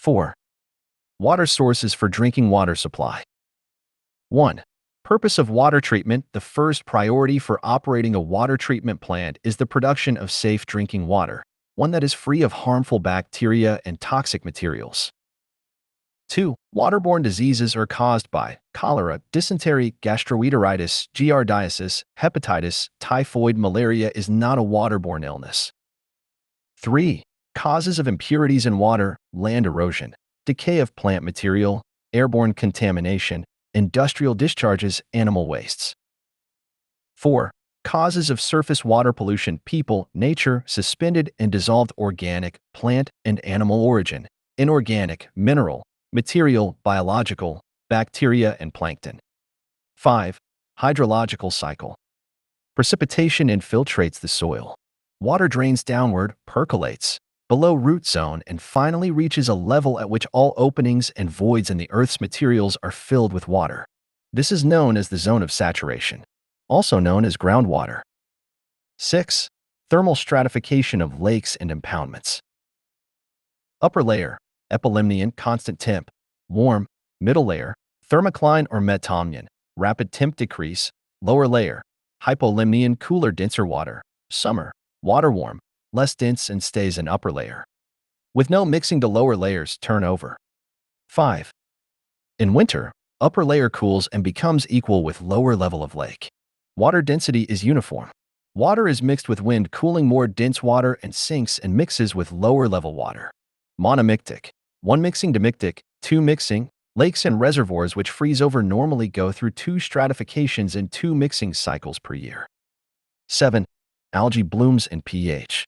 4. Water sources for drinking water supply. 1. Purpose of water treatment. The first priority for operating a water treatment plant is the production of safe drinking water, one that is free of harmful bacteria and toxic materials. 2. Waterborne diseases are caused by cholera, dysentery, gastroenteritis, giardiasis, hepatitis, typhoid. Malaria is not a waterborne illness. 3. Causes of impurities in water: land erosion, decay of plant material, airborne contamination, industrial discharges, animal wastes. 4. Causes of surface water pollution: people, nature, suspended and dissolved organic, plant, and animal origin, inorganic, mineral, material, biological, bacteria, and plankton. 5. Hydrological cycle. Precipitation infiltrates the soil. Water drains downward, percolates, below root zone, and finally reaches a level at which all openings and voids in the Earth's materials are filled with water. This is known as the zone of saturation, also known as groundwater. 6. Thermal stratification of lakes and impoundments. Upper layer: epilimnion, constant temp, warm; middle layer: thermocline or metamnion, rapid temp decrease; lower layer: hypolimnion, cooler, denser water, summer; water warm, less dense, and stays in upper layer. With no mixing to lower layers, turnover. 5. In winter, upper layer cools and becomes equal with lower level of lake. Water density is uniform. Water is mixed with wind, cooling more dense water and sinks and mixes with lower level water. Monomictic: 1 mixing; dimictic: 2 mixing. Lakes and reservoirs which freeze over normally go through 2 stratifications and 2 mixing cycles per year. 7. Algae blooms and pH.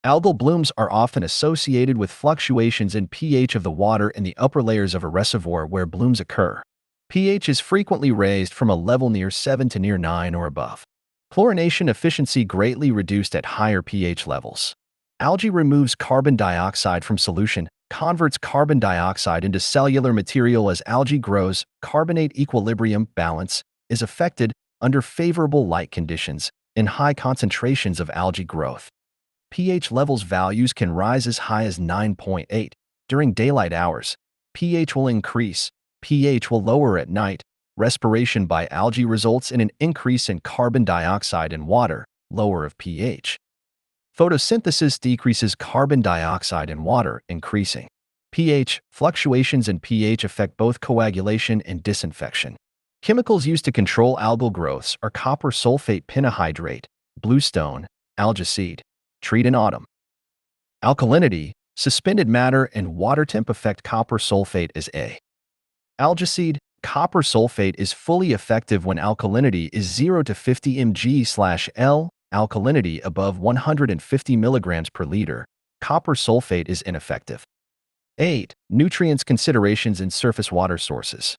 Algal blooms are often associated with fluctuations in pH of the water in the upper layers of a reservoir where blooms occur. pH is frequently raised from a level near 7 to near 9 or above. Chlorination efficiency greatly reduced at higher pH levels. Algae removes carbon dioxide from solution, converts carbon dioxide into cellular material. As algae grows, carbonate equilibrium balance is affected under favorable light conditions in high concentrations of algae growth. pH levels values can rise as high as 9.8. During daylight hours, pH will increase. pH will lower at night. Respiration by algae results in an increase in carbon dioxide in water, lower of pH. Photosynthesis decreases carbon dioxide in water, increasing pH. Fluctuations in pH affect both coagulation and disinfection. Chemicals used to control algal growths are copper sulfate pentahydrate, bluestone, algicide. Treat in autumn. Alkalinity: suspended matter and water temp affect copper sulfate as A. Algicide: copper sulfate is fully effective when alkalinity is 0 to 50 mg/L. Alkalinity above 150 mg per liter. Copper sulfate is ineffective. 8. Nutrients considerations in surface water sources.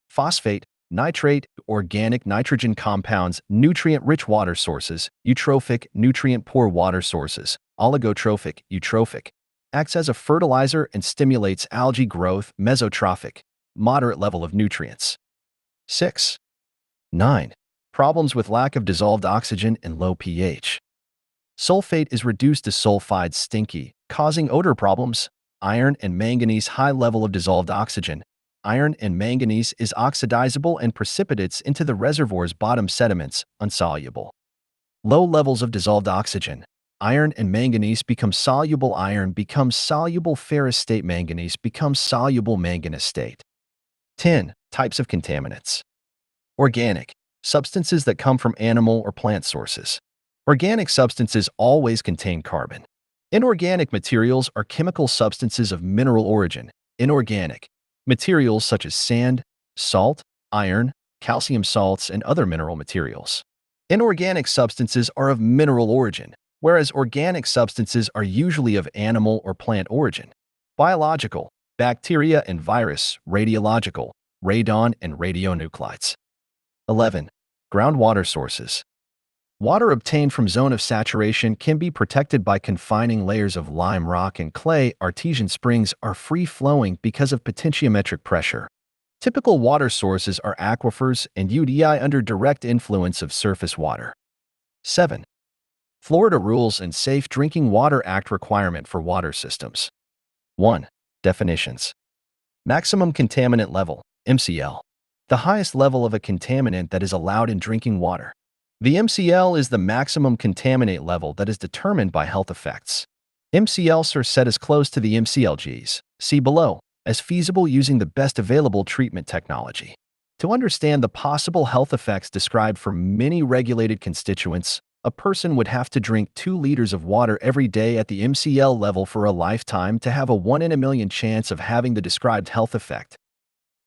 Phosphate, nitrate, organic nitrogen compounds, nutrient-rich water sources, eutrophic, nutrient-poor water sources, oligotrophic, eutrophic, acts as a fertilizer and stimulates algae growth, mesotrophic, moderate level of nutrients. 6. 9. Problems with lack of dissolved oxygen and low pH. Sulfate is reduced to sulfides, stinky, causing odor problems. Iron and manganese: high level of dissolved oxygen. Iron and manganese is oxidizable and precipitates into the reservoir's bottom sediments, unsoluble. Low levels of dissolved oxygen. Iron and manganese become soluble. Iron becomes soluble. Ferrous state. Manganese becomes soluble. Manganese state. 10. Types of contaminants. Organic: substances that come from animal or plant sources. Organic substances always contain carbon. Inorganic materials are chemical substances of mineral origin. Inorganic materials such as sand, salt, iron, calcium salts, and other mineral materials. Inorganic substances are of mineral origin, whereas organic substances are usually of animal or plant origin. Biological: bacteria and virus. Radiological: radon and radionuclides. 11. Groundwater sources. Water obtained from zone of saturation can be protected by confining layers of lime rock and clay. Artesian springs are free-flowing because of potentiometric pressure. Typical water sources are aquifers and UDI under direct influence of surface water. 7. Florida Rules and Safe Drinking Water Act requirement for water systems. 1. Definitions. Maximum contaminant level, MCL. The highest level of a contaminant that is allowed in drinking water. The MCL is the maximum contaminant level that is determined by health effects. MCLs are set as close to the MCLGs, see below, as feasible using the best available treatment technology. To understand the possible health effects described for many regulated constituents, a person would have to drink 2 liters of water every day at the MCL level for a lifetime to have a 1 in a million chance of having the described health effect.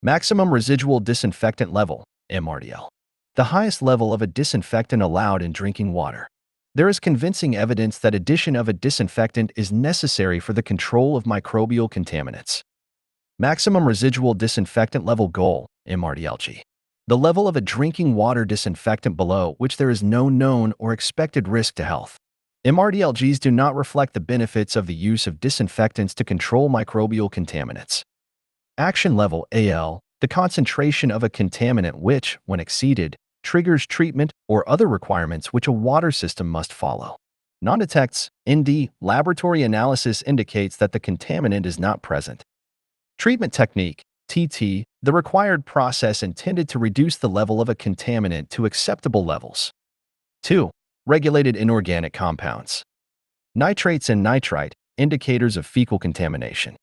Maximum residual disinfectant level, MRDL. The highest level of a disinfectant allowed in drinking water. There is convincing evidence that addition of a disinfectant is necessary for the control of microbial contaminants. Maximum residual disinfectant level goal, MRDLG. The level of a drinking water disinfectant below which there is no known or expected risk to health. MRDLGs do not reflect the benefits of the use of disinfectants to control microbial contaminants. Action level AL, the concentration of a contaminant which, when exceeded, triggers treatment or other requirements which a water system must follow. Non-detects, ND, laboratory analysis indicates that the contaminant is not present. Treatment technique, TT, the required process intended to reduce the level of a contaminant to acceptable levels. 2. Regulated inorganic compounds. Nitrates and nitrite, indicators of fecal contamination.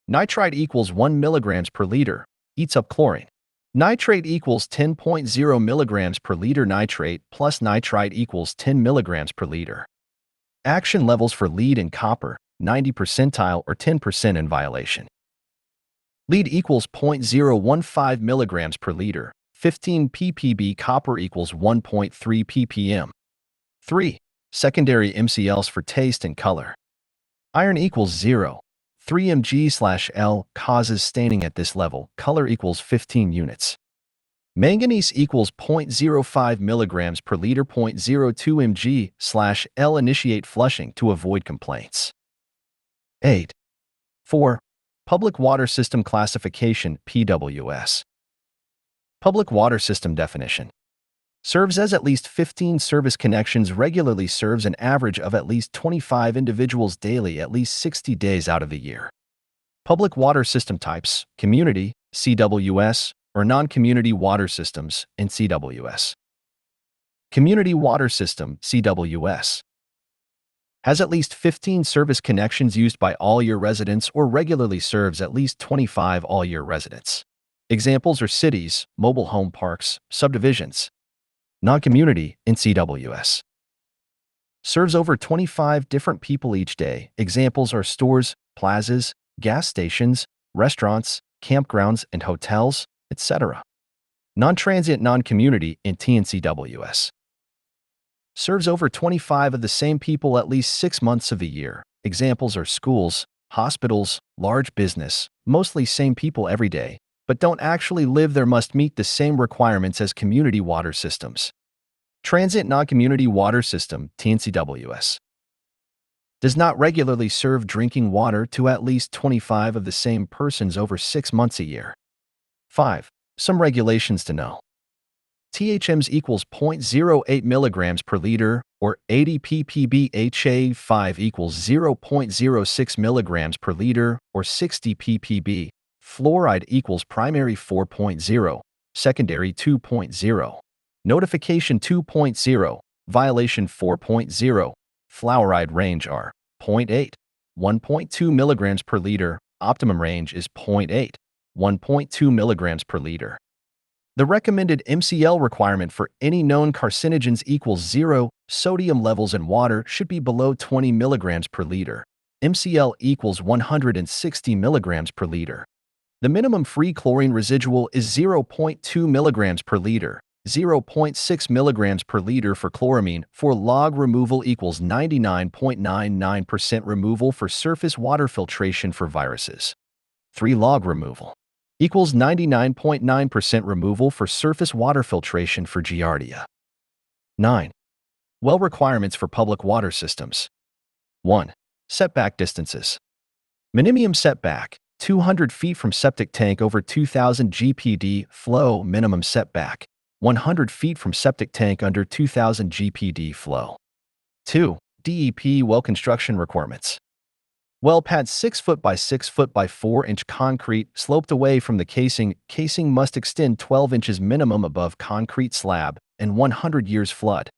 Nitrite equals 1 mg per liter, eats up chlorine. Nitrate equals 10.0 milligrams per liter. Nitrate plus nitrite equals 10 milligrams per liter. Action levels for lead and copper, 90 percentile or 10% in violation. Lead equals 0.015 milligrams per liter, 15 ppb. Copper equals 1.3 ppm. 3. Secondary MCLs for taste and color. Iron equals 0. 3 mg/L causes staining at this level. Color equals 15 units. Manganese equals 0.05 milligrams per liter. 0.02 mg/L initiate flushing to avoid complaints. 8. 4. Public Water System Classification, PWS. Public Water System definition. Serves as at least 15 service connections. Regularly serves an average of at least 25 individuals daily at least 60 days out of the year. Public water system types, community, CWS, or non-community water systems, NCWS. Community water system, CWS. Has at least 15 service connections used by all-year residents or regularly serves at least 25 all-year residents. Examples are cities, mobile home parks, subdivisions. Non-community, NCWS. Serves over 25 different people each day. Examples are stores, plazas, gas stations, restaurants, campgrounds and hotels, etc. Non-transient non-community in TNCWS. Serves over 25 of the same people at least 6 months of the year. Examples are schools, hospitals, large business, mostly same people every day, but don't actually live there, must meet the same requirements as community water systems. Transient non-community water system, TNCWS. Does not regularly serve drinking water to at least 25 of the same persons over 6 months a year. 5. Some regulations to know. THMs equals 0.08 milligrams per liter or 80 ppb. HA5 equals 0.06 milligrams per liter or 60 ppb. Fluoride equals primary 4.0, secondary 2.0. Notification 2.0, violation 4.0. Fluoride range are 0.8, 1.2 milligrams per liter. Optimum range is 0.8, 1.2 milligrams per liter. The recommended MCL requirement for any known carcinogens equals 0. Sodium levels in water should be below 20 milligrams per liter. MCL equals 160 milligrams per liter. The minimum free chlorine residual is 0.2 milligrams per liter, 0.6 milligrams per liter for chloramine. For log removal equals 99.99% removal for surface water filtration for viruses. 3 log removal equals 99.9% removal for surface water filtration for Giardia. 9. Well requirements for public water systems. 1. Setback distances. Minimum setback, 200 feet from septic tank over 2,000 GPD flow. Minimum setback, 100 feet from septic tank under 2,000 GPD flow. 2. DEP well construction requirements. Well pad 6 foot by 6 foot by 4-inch concrete sloped away from the casing. Casing must extend 12 inches minimum above concrete slab and 100 years flood.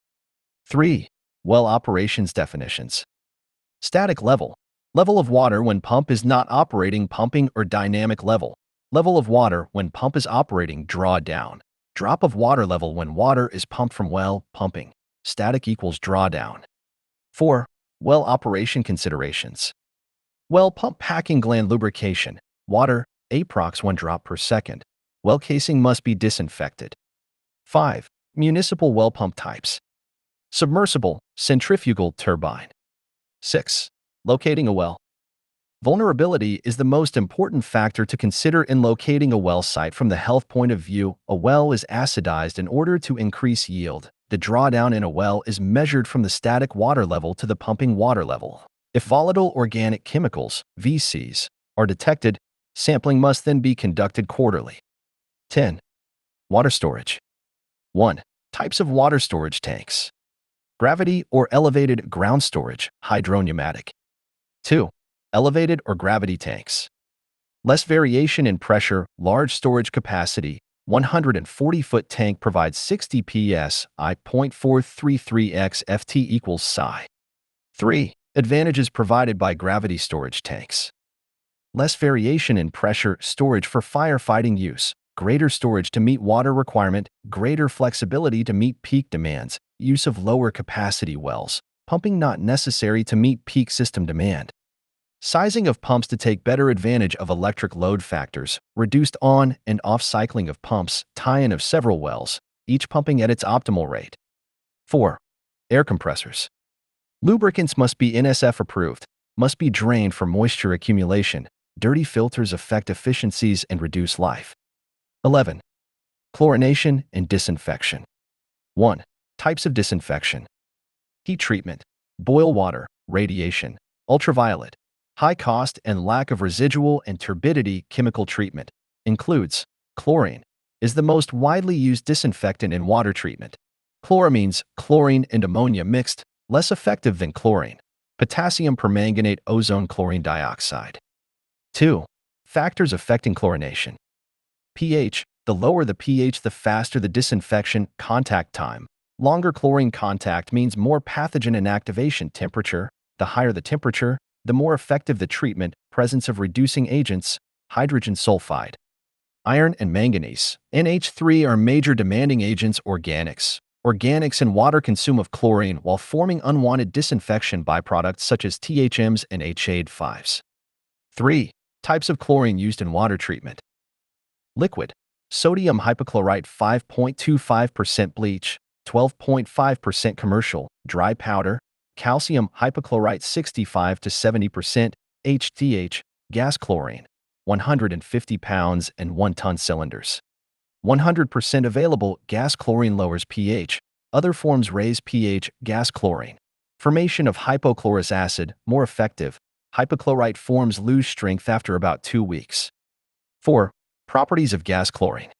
3. Well operations definitions. Static level. Level of water when pump is not operating, pumping, or dynamic level. Level of water when pump is operating, drawdown. Drop of water level when water is pumped from well, pumping. Static equals drawdown. 4. Well operation considerations. Well pump packing gland lubrication. Water, approx 1 drop per second. Well casing must be disinfected. 5. Municipal well pump types. Submersible, centrifugal, turbine. 6. Locating a well. Vulnerability is the most important factor to consider in locating a well site from the health point of view. A well is acidized in order to increase yield. The drawdown in a well is measured from the static water level to the pumping water level. If volatile organic chemicals, VCs, are detected, sampling must then be conducted quarterly. 10. Water storage. 1. Types of water storage tanks. Gravity or elevated ground storage, hydropneumatic. 2. Elevated or gravity tanks. Less variation in pressure, large storage capacity. 140-foot tank provides 60 psi, 0.433x ft equals psi. 3. Advantages provided by gravity storage tanks. Less variation in pressure, storage for firefighting use, greater storage to meet water requirement, greater flexibility to meet peak demands, use of lower capacity wells, pumping not necessary to meet peak system demand. Sizing of pumps to take better advantage of electric load factors, reduced on and off cycling of pumps, tie-in of several wells, each pumping at its optimal rate. 4. Air compressors. Lubricants must be NSF approved, must be drained for moisture accumulation. Dirty filters affect efficiencies and reduce life. 11. Chlorination and disinfection. 1. Types of disinfection. Heat treatment, boil water, radiation, ultraviolet. High cost and lack of residual and turbidity chemical treatment. Includes chlorine, is the most widely used disinfectant in water treatment. Chloramines, chlorine and ammonia mixed, less effective than chlorine. Potassium permanganate, ozone, chlorine dioxide. 2. Factors affecting chlorination. pH. The lower the pH, the faster the disinfection. Contact time. Longer chlorine contact means more pathogen inactivation. Temperature. The higher the temperature, the more effective the treatment. Presence of reducing agents. Hydrogen sulfide. Iron and manganese, NH3, are major demanding agents. Organics. Organics and water consume of chlorine while forming unwanted disinfection byproducts such as THMs and H8-5s. 3. Types of chlorine used in water treatment. Liquid. Sodium hypochlorite 5.25% bleach, 12.5% commercial, dry powder. Calcium hypochlorite 65 to 70%, HDH, gas chlorine, 150 pounds and 1 ton cylinders. 100% available. Gas chlorine lowers pH. Other forms raise pH. Gas chlorine. Formation of hypochlorous acid, more effective. Hypochlorite forms lose strength after about 2 weeks. 4. Properties of gas chlorine.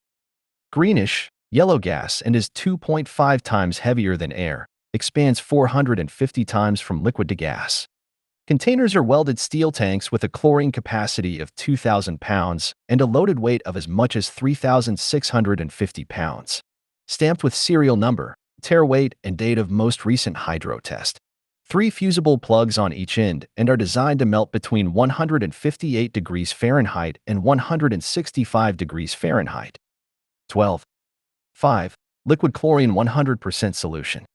Greenish, yellow gas, and is 2.5 times heavier than air. Expands 450 times from liquid to gas. Containers are welded steel tanks with a chlorine capacity of 2,000 pounds and a loaded weight of as much as 3,650 pounds. Stamped with serial number, tare weight, and date of most recent hydro test. 3 fusible plugs on each end and are designed to melt between 158 degrees Fahrenheit and 165 degrees Fahrenheit. 12. 5. Liquid chlorine 100% solution.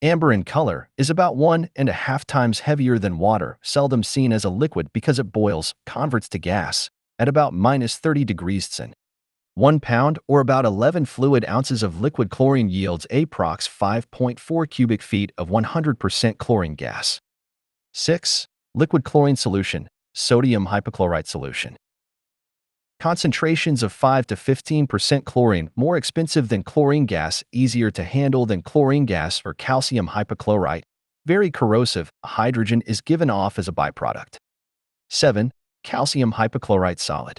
Amber in color, is about 1.5 times heavier than water, seldom seen as a liquid because it boils, converts to gas, at about -30 degrees Celsius. 1 pound or about 11 fluid ounces of liquid chlorine yields approx 5.4 cubic feet of 100% chlorine gas. 6. Liquid chlorine solution, sodium hypochlorite solution. Concentrations of 5 to 15% chlorine, more expensive than chlorine gas, easier to handle than chlorine gas or calcium hypochlorite, very corrosive. Hydrogen is given off as a byproduct. 7. Calcium hypochlorite solid.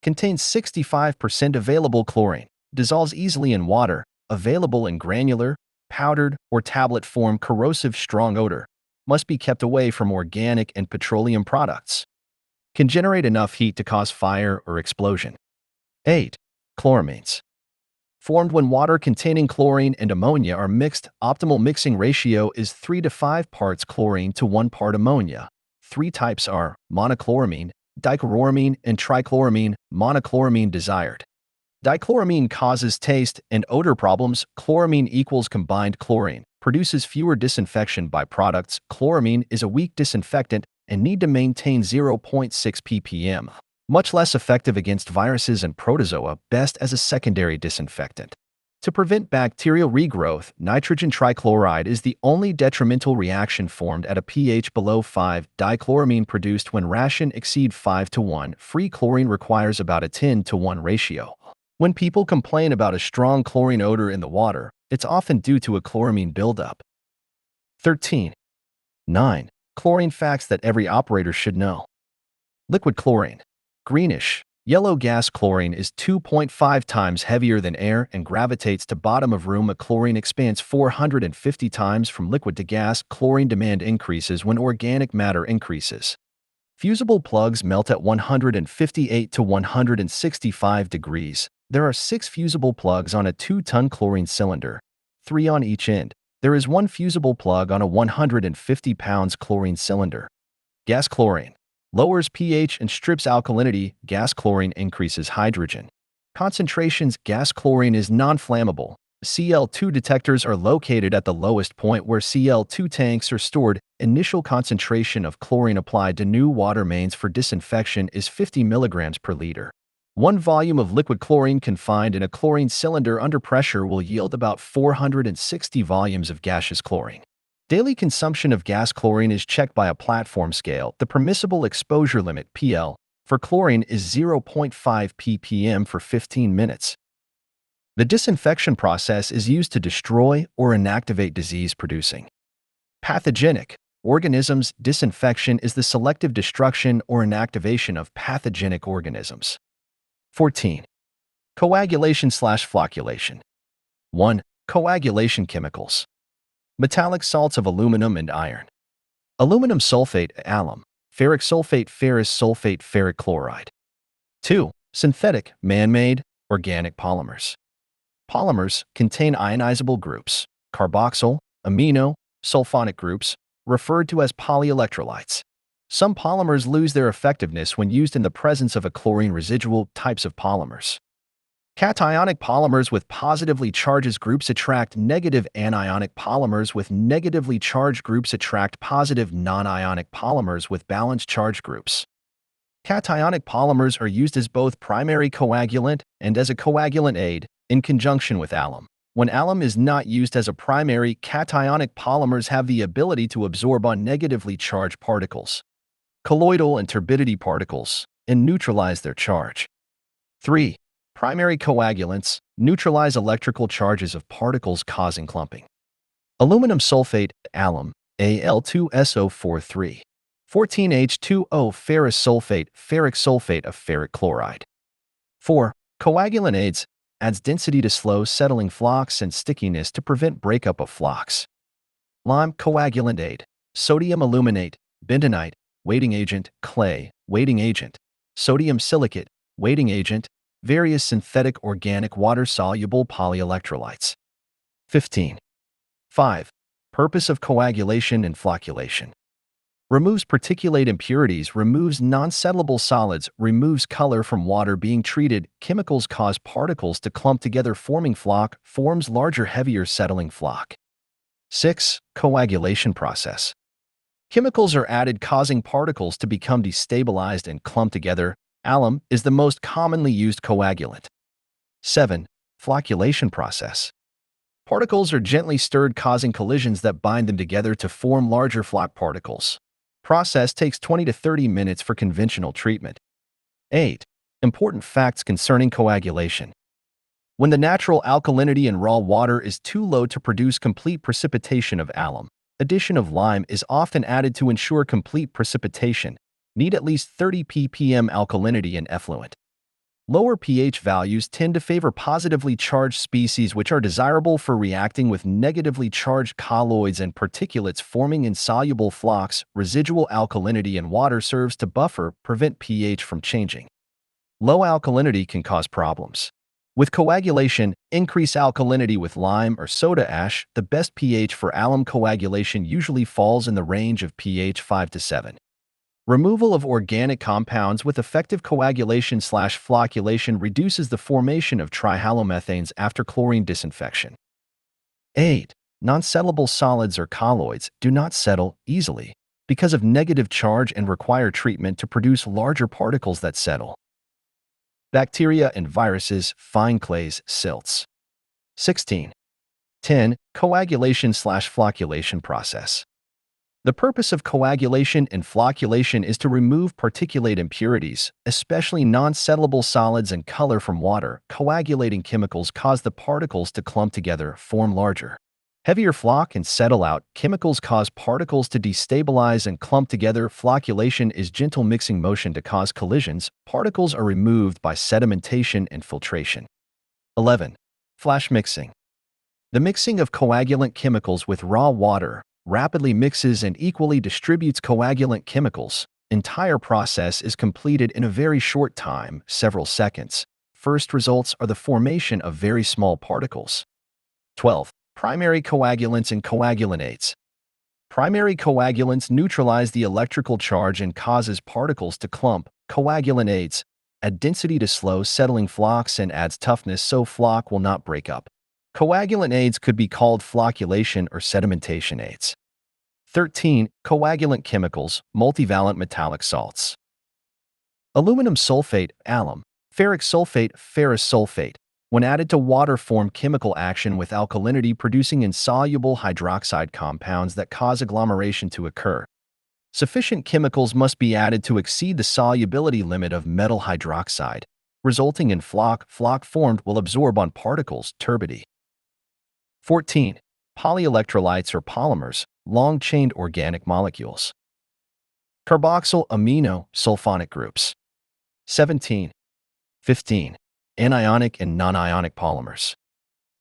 Contains 65% available chlorine, dissolves easily in water, available in granular, powdered, or tablet form. Corrosive, strong odor. must be kept away from organic and petroleum products. Can generate enough heat to cause fire or explosion. 8. Chloramines. Formed when water containing chlorine and ammonia are mixed, optimal mixing ratio is 3 to 5 parts chlorine to 1 part ammonia. Three types are monochloramine, dichloramine, and trichloramine. Monochloramine desired. Dichloramine causes taste and odor problems. Chloramine equals combined chlorine, produces fewer disinfection byproducts. Chloramine is a weak disinfectant and need to maintain 0.6 ppm. Much less effective against viruses and protozoa, best as a secondary disinfectant. To prevent bacterial regrowth, nitrogen trichloride is the only detrimental reaction formed at a pH below 5. Dichloramine produced when ration exceed 5 to 1. Free chlorine requires about a 10 to 1 ratio. When people complain about a strong chlorine odor in the water, it's often due to a chloramine buildup. 13. 9. Chlorine facts that every operator should know. Liquid chlorine. Greenish, yellow gas chlorine is 2.5 times heavier than air and gravitates to bottom of room. A chlorine expands 450 times from liquid to gas. Chlorine demand increases when organic matter increases. Fusible plugs melt at 158 to 165 degrees. There are 6 fusible plugs on a 2-ton chlorine cylinder, 3 on each end. There is 1 fusible plug on a 150 pounds chlorine cylinder. Gas chlorine. Lowers pH and strips alkalinity. Gas chlorine increases hydrogen concentrations. Gas chlorine is non-flammable. Cl2 detectors are located at the lowest point where Cl2 tanks are stored. Initial concentration of chlorine applied to new water mains for disinfection is 50 milligrams per liter. 1 volume of liquid chlorine confined in a chlorine cylinder under pressure will yield about 460 volumes of gaseous chlorine. Daily consumption of gas chlorine is checked by a platform scale. The permissible exposure limit, PL, for chlorine is 0.5 ppm for 15 minutes. The disinfection process is used to destroy or inactivate disease-producing pathogenic organisms. Disinfection is the selective destruction or inactivation of pathogenic organisms. 14. Coagulation/flocculation. 1. Coagulation chemicals. Metallic salts of aluminum and iron. Aluminum sulfate, alum. Ferric sulfate, ferrous sulfate, ferric chloride. 2. Synthetic, man-made, organic polymers. Polymers contain ionizable groups, carboxyl, amino, sulfonic groups, referred to as polyelectrolytes. Some polymers lose their effectiveness when used in the presence of a chlorine residual. Types of polymers. Cationic polymers with positively charged groups attract negative. Anionic polymers with negatively charged groups attract positive. Non-ionic polymers with balanced charge groups. Cationic polymers are used as both primary coagulant and as a coagulant aid, in conjunction with alum. When alum is not used as a primary, cationic polymers have the ability to absorb on negatively charged particles, colloidal and turbidity particles, and neutralize their charge. 3. Primary coagulants neutralize electrical charges of particles causing clumping. Aluminum sulfate, alum, Al2SO43. 14H2O, ferrous sulfate, ferric sulfate of ferric chloride. 4. Coagulant aids adds density to slow settling flocks and stickiness to prevent breakup of flocks. Lime coagulant aid, sodium aluminate, bentonite, weighting agent, clay, weighting agent, sodium silicate, weighting agent, various synthetic organic water-soluble polyelectrolytes. 15. 5. Purpose of coagulation and flocculation. Removes particulate impurities, removes non-settleable solids, removes color from water being treated. Chemicals cause particles to clump together forming floc, forms larger, heavier settling floc. 6. Coagulation process. Chemicals are added causing particles to become destabilized and clump together. Alum is the most commonly used coagulant. 7. Flocculation process. Particles are gently stirred causing collisions that bind them together to form larger floc particles. Process takes 20 to 30 minutes for conventional treatment. 8. Important facts concerning coagulation. When the natural alkalinity in raw water is too low to produce complete precipitation of alum, addition of lime is often added to ensure complete precipitation. Need at least 30 ppm alkalinity in effluent. Lower pH values tend to favor positively charged species which are desirable for reacting with negatively charged colloids and particulates forming insoluble flocks. Residual alkalinity in water serves to prevent pH from changing. Low alkalinity can cause problems. With coagulation, increase alkalinity with lime or soda ash. The best pH for alum coagulation usually falls in the range of pH 5 to 7. Removal of organic compounds with effective coagulation/flocculation reduces the formation of trihalomethanes after chlorine disinfection. 8. Non-settleable solids or colloids do not settle easily because of negative charge and require treatment to produce larger particles that settle. Bacteria and viruses, fine clays, silts. 16. 10. Coagulation/flocculation process. The purpose of coagulation and flocculation is to remove particulate impurities, especially non-settleable solids and color from water. Coagulating chemicals cause the particles to clump together, form larger, heavier flock and settle out. Chemicals cause particles to destabilize and clump together. Flocculation is gentle mixing motion to cause collisions. Particles are removed by sedimentation and filtration. 11. Flash mixing. The mixing of coagulant chemicals with raw water rapidly mixes and equally distributes coagulant chemicals. Entire process is completed in a very short time, several seconds. First results are the formation of very small particles. 12. Primary coagulants and coagulanates. Primary coagulants neutralize the electrical charge and causes particles to clump. Coagulanates add density to slow settling flocks and adds toughness so flock will not break up. Coagulant aids could be called flocculation or sedimentation aids. 13. Coagulant chemicals, multivalent metallic salts. Aluminum sulfate, alum, ferric sulfate, ferrous sulfate, when added to water form chemical action with alkalinity producing insoluble hydroxide compounds that cause agglomeration to occur. Sufficient chemicals must be added to exceed the solubility limit of metal hydroxide, resulting in flock. Flock formed will absorb on particles, turbidity. 14. Polyelectrolytes or polymers, long-chained organic molecules. Carboxyl amino sulfonic groups. 17. 15. Anionic and non-ionic polymers.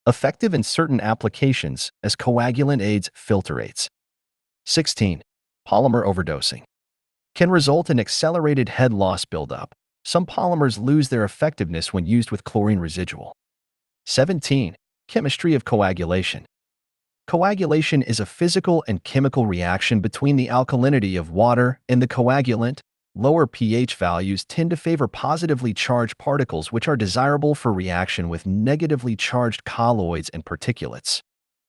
Effective in certain applications as coagulant aids, filtrates. 16. Polymer overdosing. Can result in accelerated head loss buildup. Some polymers lose their effectiveness when used with chlorine residual. 17. Chemistry of coagulation. Coagulation is a physical and chemical reaction between the alkalinity of water and the coagulant. Lower pH values tend to favor positively charged particles which are desirable for reaction with negatively charged colloids and particulates.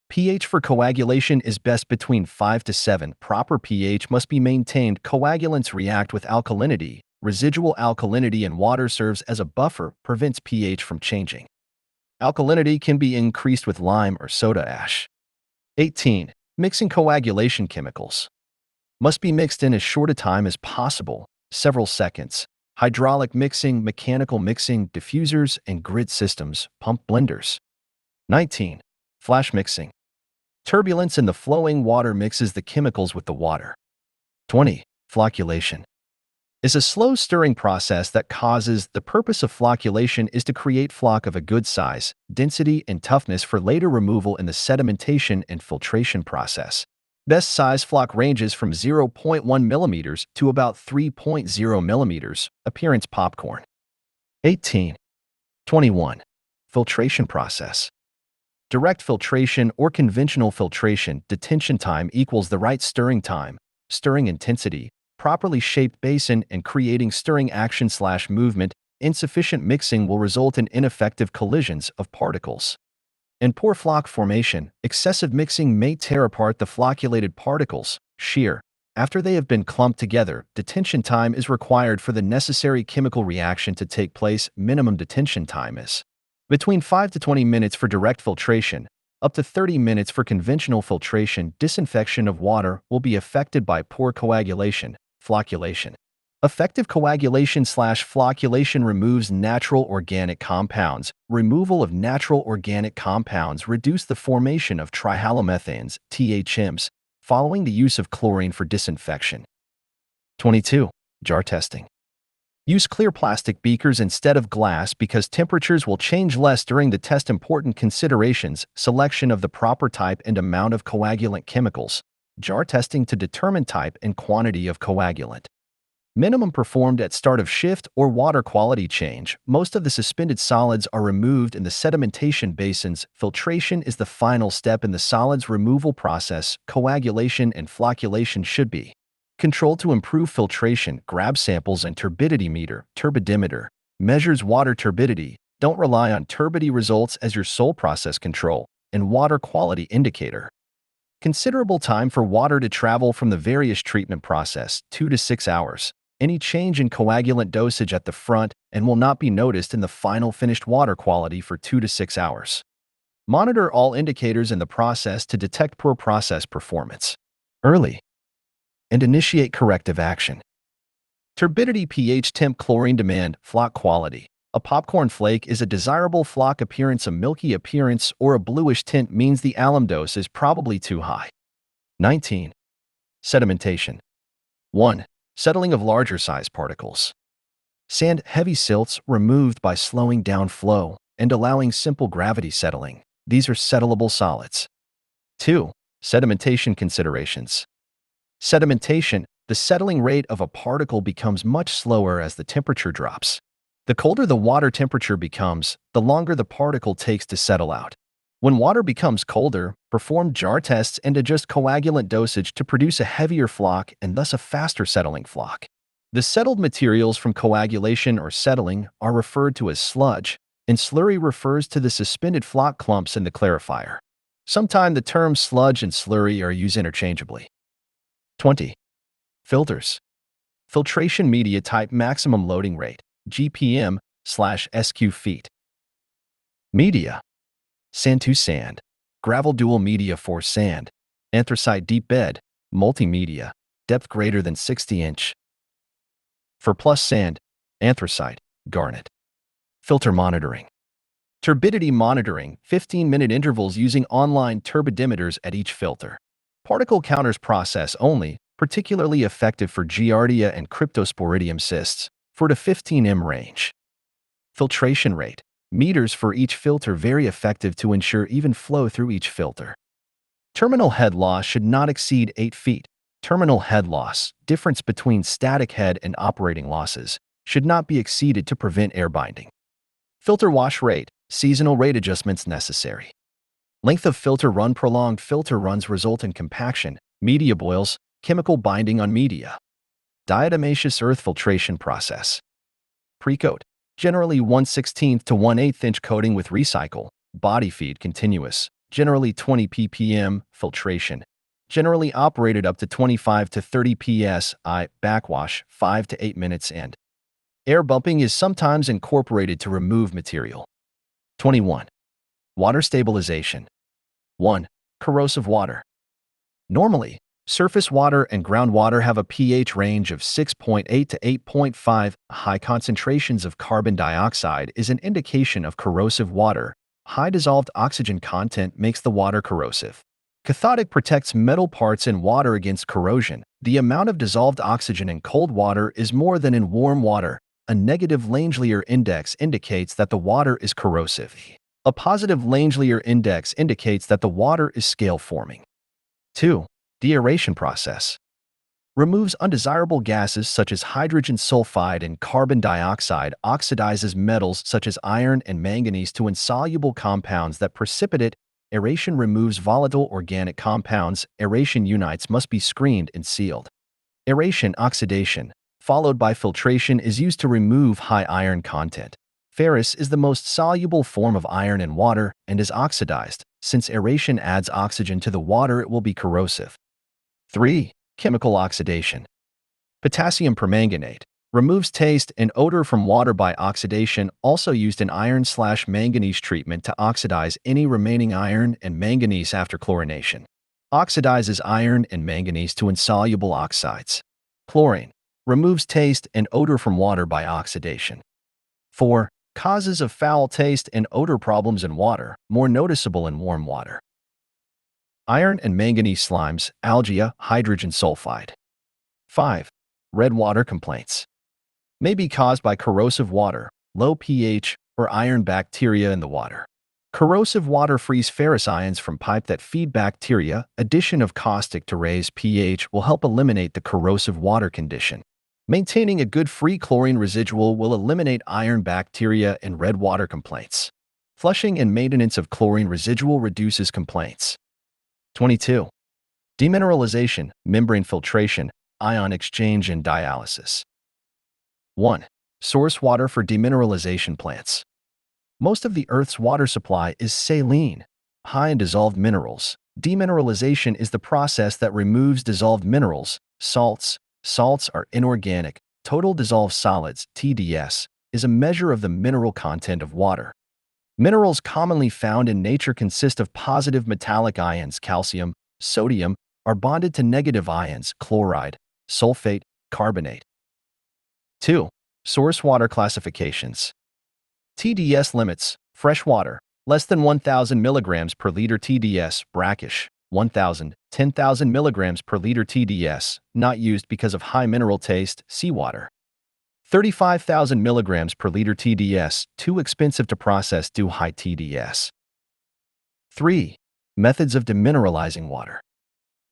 pH for coagulation is best between 5 to 7. Proper pH must be maintained. Coagulants react with alkalinity. Residual alkalinity in water serves as a buffer, prevents pH from changing. Alkalinity can be increased with lime or soda ash. 18. Mixing coagulation chemicals. Must be mixed in as short a time as possible, several seconds. Hydraulic mixing, mechanical mixing, diffusers and grid systems, pump blenders. 19. Flash mixing. Turbulence in the flowing water mixes the chemicals with the water. 20. Flocculation is a slow stirring process that causes. The purpose of flocculation is to create flock of a good size, density, and toughness for later removal in the sedimentation and filtration process. Best size flock ranges from 0.1 millimeters to about 3.0 millimeters. Appearance popcorn. 18. 21. Filtration process. Direct filtration or conventional filtration. Detention time equals the right stirring time, stirring intensity, properly shaped basin, and creating stirring action/movement. Insufficient mixing will result in ineffective collisions of particles and poor flock formation. Excessive mixing may tear apart the flocculated particles, shear. After they have been clumped together, detention time is required for the necessary chemical reaction to take place. Minimum detention time is between 5 to 20 minutes for direct filtration, up to 30 minutes for conventional filtration. Disinfection of water will be affected by poor coagulation. Flocculation. Effective coagulation/flocculation removes natural organic compounds. Removal of natural organic compounds reduce the formation of trihalomethanes, THMs, following the use of chlorine for disinfection. 22. Jar testing. Use clear plastic beakers instead of glass because temperatures will change less during the test. Important considerations: selection of the proper type and amount of coagulant chemicals. Jar testing to determine type and quantity of coagulant. Minimum performed at start of shift or water quality change. Most of the suspended solids are removed in the sedimentation basins. Filtration is the final step in the solids removal process. Coagulation and flocculation should be controlled to improve filtration. Grab samples and turbidity meter. Turbidimeter measures water turbidity. Don't rely on turbidity results as your sole process control. And water quality indicator. Considerable time for water to travel from the various treatment process, 2 to 6 hours. Any change in coagulant dosage at the front and will not be noticed in the final finished water quality for 2 to 6 hours. Monitor all indicators in the process to detect poor process performance early and initiate corrective action. Turbidity, pH, temp, chlorine demand, flock quality. A popcorn flake is a desirable flock appearance. A milky appearance or a bluish tint means the alum dose is probably too high. 19. Sedimentation. 1. Settling of larger size particles. Sand, heavy silts removed by slowing down flow and allowing simple gravity settling. These are settleable solids. 2. Sedimentation considerations. Sedimentation, the settling rate of a particle becomes much slower as the temperature drops. The colder the water temperature becomes, the longer the particle takes to settle out. When water becomes colder, perform jar tests and adjust coagulant dosage to produce a heavier flock and thus a faster settling flock. The settled materials from coagulation or settling are referred to as sludge, and slurry refers to the suspended flock clumps in the clarifier. Sometimes the terms sludge and slurry are used interchangeably. 20. Filters. Filtration media type, maximum loading rate, GPM/SQ feet. Media. Sand to sand, gravel dual media for sand, anthracite deep bed, multimedia, depth greater than 60 inch. For plus sand, anthracite, garnet. Filter monitoring. Turbidity monitoring, 15-minute intervals using online turbidimeters at each filter. Particle counters process only, particularly effective for Giardia and Cryptosporidium cysts, 4 to 15 m range. Filtration rate. Meters for each filter, very effective to ensure even flow through each filter. Terminal head loss should not exceed 8 feet. Terminal head loss, difference between static head and operating losses, should not be exceeded to prevent air binding. Filter wash rate, seasonal rate adjustments necessary. Length of filter run, prolonged filter runs result in compaction, media boils, chemical binding on media. Diatomaceous earth filtration process. Precoat. Generally 1/16 to 1/8 inch coating with recycle, body feed continuous, generally 20 ppm, filtration, generally operated up to 25 to 30 psi, backwash 5 to 8 minutes and air bumping is sometimes incorporated to remove material. 21. Water stabilization. 1. Corrosive water. Normally, surface water and groundwater have a pH range of 6.8 to 8.5. High concentrations of carbon dioxide is an indication of corrosive water. High dissolved oxygen content makes the water corrosive. Cathodic protects metal parts in water against corrosion. The amount of dissolved oxygen in cold water is more than in warm water. A negative Langelier index indicates that the water is corrosive. A positive Langelier index indicates that the water is scale forming. 2. Deaeration process. Removes undesirable gases such as hydrogen sulfide and carbon dioxide, oxidizes metals such as iron and manganese to insoluble compounds that precipitate. Aeration removes volatile organic compounds. Aeration unites must be screened and sealed. Aeration oxidation, followed by filtration, is used to remove high iron content. Ferrous is the most soluble form of iron in water and is oxidized. Since aeration adds oxygen to the water, it will be corrosive. 3. Chemical oxidation. Potassium permanganate removes taste and odor from water by oxidation, also used in iron/manganese treatment to oxidize any remaining iron and manganese after chlorination. Oxidizes iron and manganese to insoluble oxides. Chlorine removes taste and odor from water by oxidation. 4. Causes of foul taste and odor problems in water, more noticeable in warm water. Iron and manganese slimes, algae, hydrogen sulfide. 5. Red water complaints. may be caused by corrosive water, low pH, or iron bacteria in the water. Corrosive water frees ferrous ions from pipe that feed bacteria. Addition of caustic to raise pH will help eliminate the corrosive water condition. Maintaining a good free chlorine residual will eliminate iron bacteria and red water complaints. Flushing and maintenance of chlorine residual reduces complaints. 22. Demineralization, membrane filtration, ion exchange, and dialysis. 1. Source water for demineralization plants. Most of the Earth's water supply is saline, high in dissolved minerals. Demineralization is the process that removes dissolved minerals, salts. Salts are inorganic. Total dissolved solids, TDS, is a measure of the mineral content of water. Minerals commonly found in nature consist of positive metallic ions, calcium, sodium, are bonded to negative ions, chloride, sulfate, carbonate. 2. Source water classifications. TDS limits: fresh water, less than 1,000 milligrams per liter TDS, brackish, 1,000, 10,000 milligrams per liter TDS, not used because of high mineral taste, seawater. 35,000 milligrams per liter TDS, too expensive to process due high TDS. 3. Methods of demineralizing water.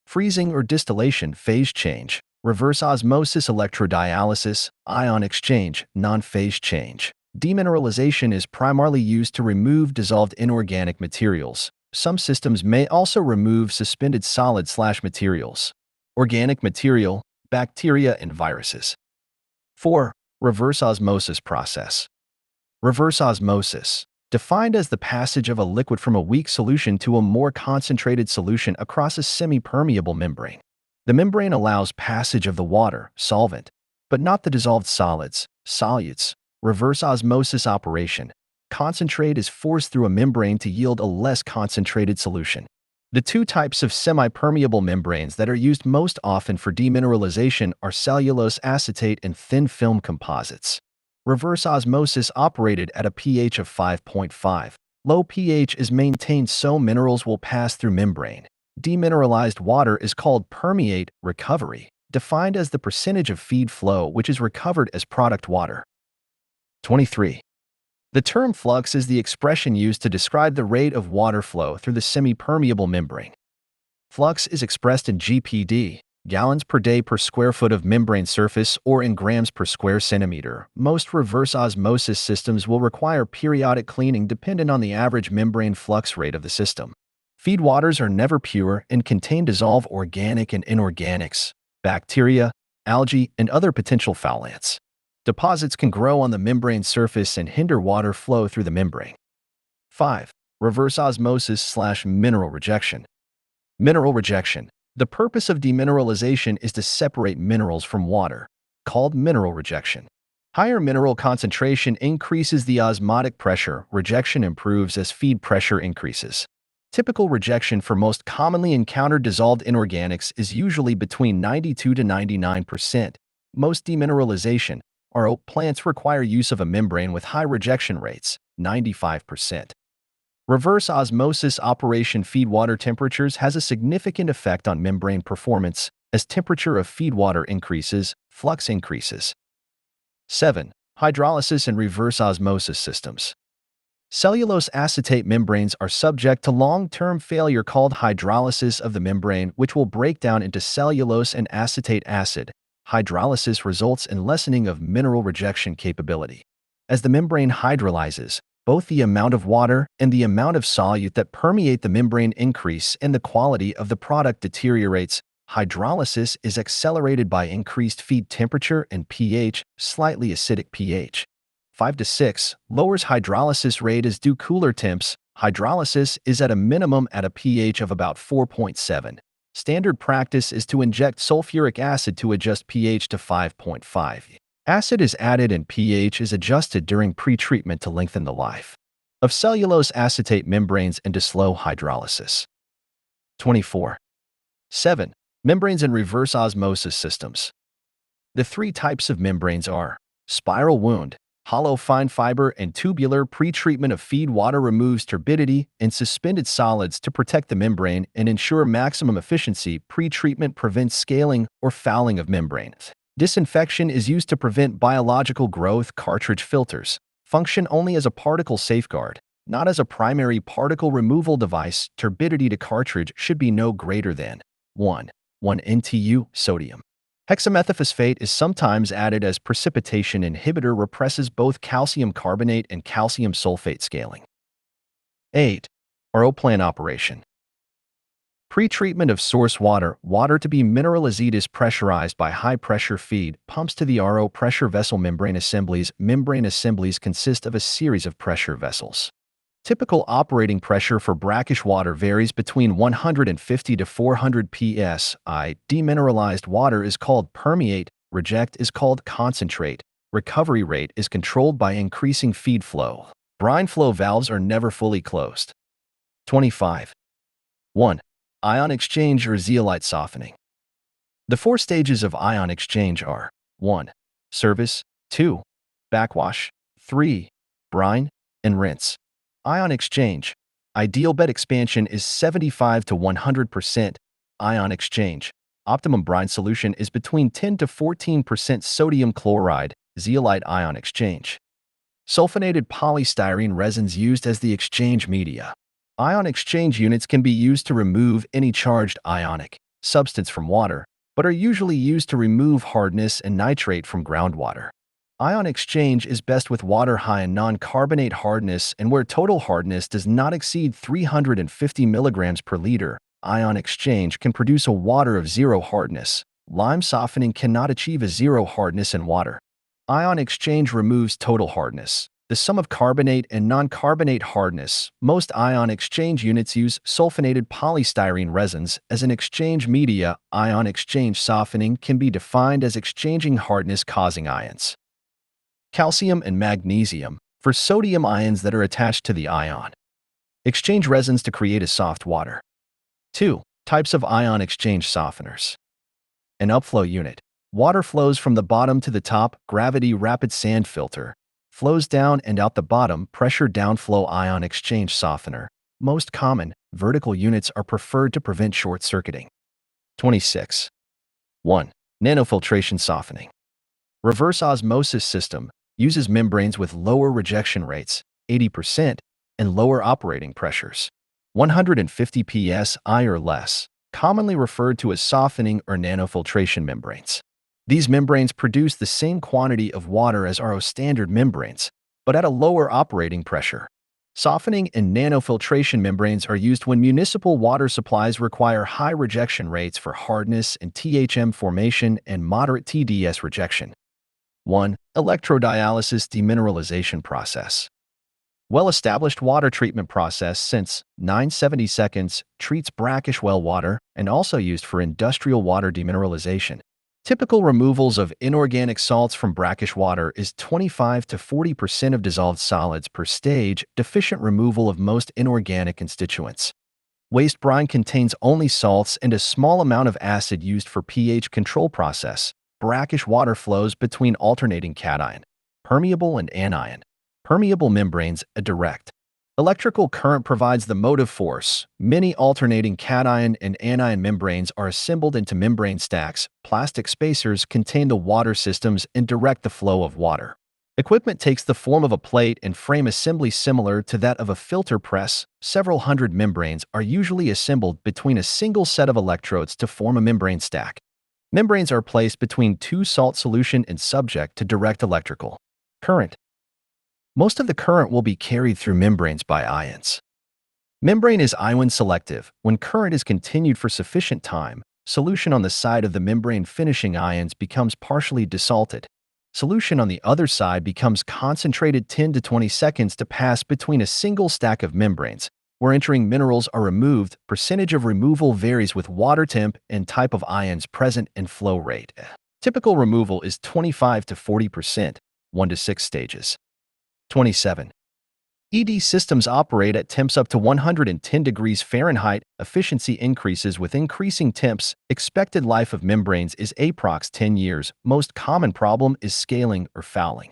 Freezing or distillation, phase change, reverse osmosis, electrodialysis, ion exchange, non-phase change. Demineralization is primarily used to remove dissolved inorganic materials. Some systems may also remove suspended solid/materials, organic material, bacteria, and viruses. 4. Reverse osmosis process. Reverse osmosis, defined as the passage of a liquid from a weak solution to a more concentrated solution across a semi-permeable membrane. The membrane allows passage of the water, solvent, but not the dissolved solids, solutes. Reverse osmosis operation. Concentrate is forced through a membrane to yield a less concentrated solution. The two types of semi-permeable membranes that are used most often for demineralization are cellulose acetate and thin film composites. Reverse osmosis operated at a pH of 5.5. Low pH is maintained so minerals will pass through membrane. Demineralized water is called permeate recovery, defined as the percentage of feed flow which is recovered as product water. 23. The term flux is the expression used to describe the rate of water flow through the semi-permeable membrane. Flux is expressed in GPD, gallons per day per square foot of membrane surface, or in grams per square centimeter. Most reverse osmosis systems will require periodic cleaning dependent on the average membrane flux rate of the system. Feed waters are never pure and contain dissolved organic and inorganics, bacteria, algae, and other potential foulants. Deposits can grow on the membrane surface and hinder water flow through the membrane. 5. Reverse osmosis/mineral rejection. Mineral rejection. The purpose of demineralization is to separate minerals from water, called mineral rejection. Higher mineral concentration increases the osmotic pressure. Rejection improves as feed pressure increases. Typical rejection for most commonly encountered dissolved inorganics is usually between 92 to 99%. Most demineralization RO plants require use of a membrane with high rejection rates, 95%. Reverse osmosis operation. Feed water temperatures has a significant effect on membrane performance. As temperature of feed water increases, flux increases. 7. Hydrolysis and reverse osmosis systems. Cellulose acetate membranes are subject to long-term failure called hydrolysis of the membrane, which will break down into cellulose and acetate acid. Hydrolysis results in lessening of mineral rejection capability. As the membrane hydrolyzes, both the amount of water and the amount of solute that permeate the membrane increase and the quality of the product deteriorates. Hydrolysis is accelerated by increased feed temperature and pH, slightly acidic pH. 5 to 6 lowers hydrolysis rate as due cooler temps. Hydrolysis is at a minimum at a pH of about 4.7. Standard practice is to inject sulfuric acid to adjust pH to 5.5. Acid is added and pH is adjusted during pre-treatment to lengthen the life of cellulose acetate membranes and to slow hydrolysis. 24. 7. Membranes and reverse osmosis systems. The three types of membranes are spiral wound, hollow fine fiber, and tubular. Pre-treatment of feed water removes turbidity and suspended solids to protect the membrane and ensure maximum efficiency. Pre-treatment prevents scaling or fouling of membranes. Disinfection is used to prevent biological growth. Cartridge filters function only as a particle safeguard, not as a primary particle removal device. Turbidity to cartridge should be no greater than 1 NTU. Sodium hexamethophosphate is sometimes added as precipitation inhibitor, represses both calcium carbonate and calcium sulfate scaling. 8. RO plant operation. Pre-treatment of source water. Water to be mineralized is pressurized by high-pressure feed pumps to the RO pressure vessel membrane assemblies. Membrane assemblies consist of a series of pressure vessels. Typical operating pressure for brackish water varies between 150 to 400 psi. Demineralized water is called permeate, reject is called concentrate. Recovery rate is controlled by increasing feed flow. Brine flow valves are never fully closed. 25. 1. Ion exchange or zeolite softening. The 4 stages of ion exchange are 1. Service, 2. Backwash, 3. Brine, and rinse. Ion exchange. Ideal bed expansion is 75 to 100%. Ion exchange. Optimum brine solution is between 10 to 14% sodium chloride. Zeolite ion exchange. Sulfonated polystyrene resins used as the exchange media. Ion exchange units can be used to remove any charged ionic substance from water, but are usually used to remove hardness and nitrate from groundwater. Ion exchange is best with water high in non-carbonate hardness and where total hardness does not exceed 350 milligrams per liter. Ion exchange can produce a water of zero hardness. Lime softening cannot achieve a zero hardness in water. Ion exchange removes total hardness, the sum of carbonate and non-carbonate hardness. Most ion exchange units use sulfonated polystyrene resins as an exchange media. Ion exchange softening can be defined as exchanging hardness-causing ions. Calcium and magnesium, for sodium ions that are attached to the ion. Exchange resins to create a soft water. 2. Types of ion exchange softeners. An upflow unit. Water flows from the bottom to the top. Gravity rapid sand filter. Flows down and out the bottom. Pressure downflow ion exchange softener. Most common, vertical units are preferred to prevent short-circuiting. 26. 1. Nanofiltration softening. Reverse osmosis system. Uses membranes with lower rejection rates, 80%, and lower operating pressures, 150 psi or less, commonly referred to as softening or nanofiltration membranes. These membranes produce the same quantity of water as RO standard membranes, but at a lower operating pressure. Softening and nanofiltration membranes are used when municipal water supplies require high rejection rates for hardness and THM formation and moderate TDS rejection. 1. Electrodialysis demineralization process. Well-established water treatment process since 970 seconds, treats brackish well water and also used for industrial water demineralization. Typical removals of inorganic salts from brackish water is 25 to 40% of dissolved solids per stage. Deficient removal of most inorganic constituents. Waste brine contains only salts and a small amount of acid used for pH control process. Brackish water flows between alternating cation, permeable and anion. Permeable membranes, a direct electrical current provides the motive force. Many alternating cation and anion membranes are assembled into membrane stacks. Plastic spacers contain the water systems and direct the flow of water. Equipment takes the form of a plate and frame assembly similar to that of a filter press. Several hundred membranes are usually assembled between a single set of electrodes to form a membrane stack. Membranes are placed between 2 salt solution and subject to direct electrical current. Most of the current will be carried through membranes by ions. Membrane is ion selective. When current is continued for sufficient time, solution on the side of the membrane finishing ions becomes partially desalted. Solution on the other side becomes concentrated. 10 to 20 seconds to pass between a single stack of membranes, where entering minerals are removed. Percentage of removal varies with water temp and type of ions present and flow rate. Typical removal is 25 to 40%, 1 to 6 stages. 27. ED systems operate at temps up to 110 degrees Fahrenheit. Efficiency increases with increasing temps. Expected life of membranes is approx 10 years. Most common problem is scaling or fouling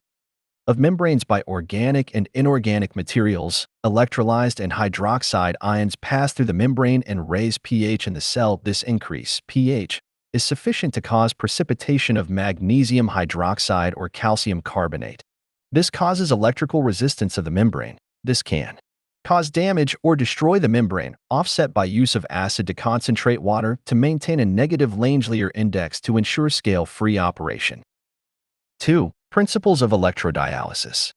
of membranes by organic and inorganic materials. Electrolyzed and hydroxide ions pass through the membrane and raise pH in the cell. This increase pH is sufficient to cause precipitation of magnesium hydroxide or calcium carbonate. This causes electrical resistance of the membrane. This can cause damage or destroy the membrane, offset by use of acid to concentrate water to maintain a negative Langelier index to ensure scale-free operation. 2. Principles of electrodialysis.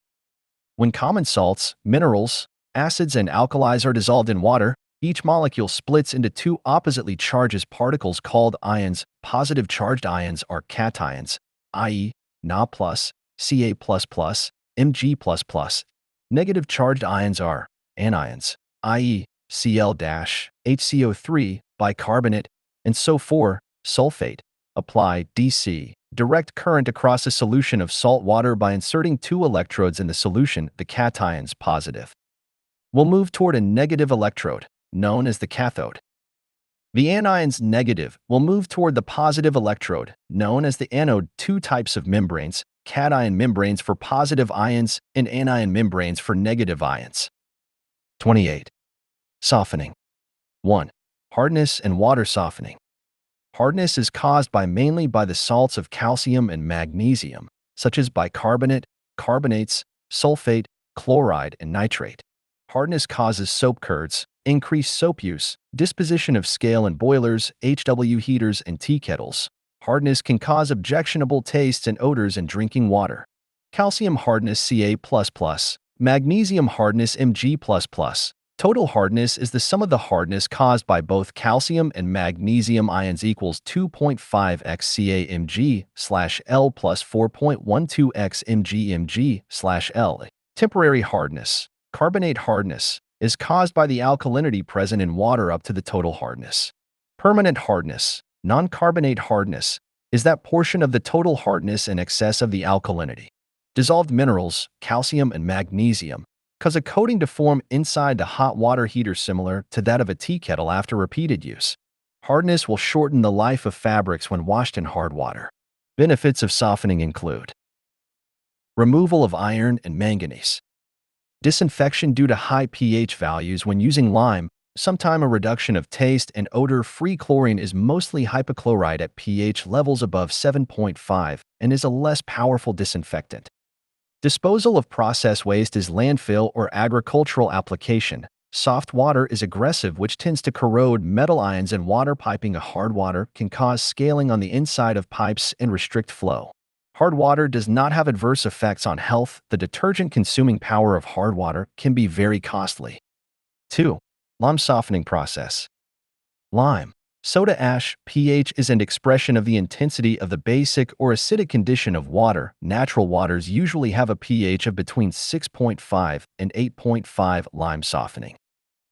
When common salts, minerals, acids, and alkalis are dissolved in water, each molecule splits into two oppositely charged particles called ions. Positive charged ions are cations, i.e., Na+, Ca++, Mg++. Negative charged ions are anions, i.e., Cl-, HCO3, bicarbonate, and SO4, sulfate. Apply DC, direct current across a solution of salt water by inserting two electrodes in the solution, the cations positive will move toward a negative electrode, known as the cathode. The anions negative will move toward the positive electrode, known as the anode. Two types of membranes, cation membranes for positive ions and anion membranes for negative ions. 28. Softening. 1. Hardness and water softening. Hardness is caused mainly by the salts of calcium and magnesium, such as bicarbonate, carbonates, sulfate, chloride, and nitrate. Hardness causes soap curds, increased soap use, disposition of scale in boilers, HW heaters, and tea kettles. Hardness can cause objectionable tastes and odors in drinking water. Calcium hardness Ca++, magnesium hardness Mg++. Total hardness is the sum of the hardness caused by both calcium and magnesium ions equals 2.5x Ca/Mg/L plus 4.12x Mg/L. Temporary hardness, carbonate hardness, is caused by the alkalinity present in water up to the total hardness. Permanent hardness, non-carbonate hardness, is that portion of the total hardness in excess of the alkalinity. Dissolved minerals, calcium and magnesium, cause a coating to form inside the hot water heater similar to that of a tea kettle after repeated use. Hardness will shorten the life of fabrics when washed in hard water. Benefits of softening include removal of iron and manganese, disinfection due to high pH values when using lime, sometimes a reduction of taste and odor. Free chlorine is mostly hypochlorite at pH levels above 7.5 and is a less powerful disinfectant. Disposal of process waste is landfill or agricultural application. Soft water is aggressive, which tends to corrode metal ions, and water piping. A hard water can cause scaling on the inside of pipes and restrict flow. Hard water does not have adverse effects on health. The detergent consuming power of hard water can be very costly. 2. Lime softening process. Lime. Soda ash, pH is an expression of the intensity of the basic or acidic condition of water. Natural waters usually have a pH of between 6.5 and 8.5. Lime softening.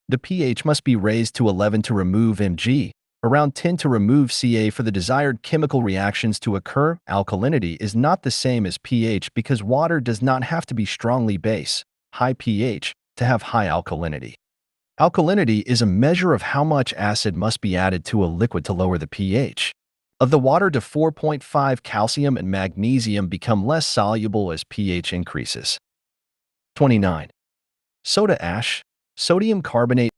The pH must be raised to 11 to remove Mg, around 10 to remove Ca for the desired chemical reactions to occur. Alkalinity is not the same as pH because water does not have to be strongly base, high pH, to have high alkalinity. Alkalinity is a measure of how much acid must be added to a liquid to lower the pH of the water to 4.5. Calcium and magnesium become less soluble as pH increases. 29. Soda ash. Sodium carbonate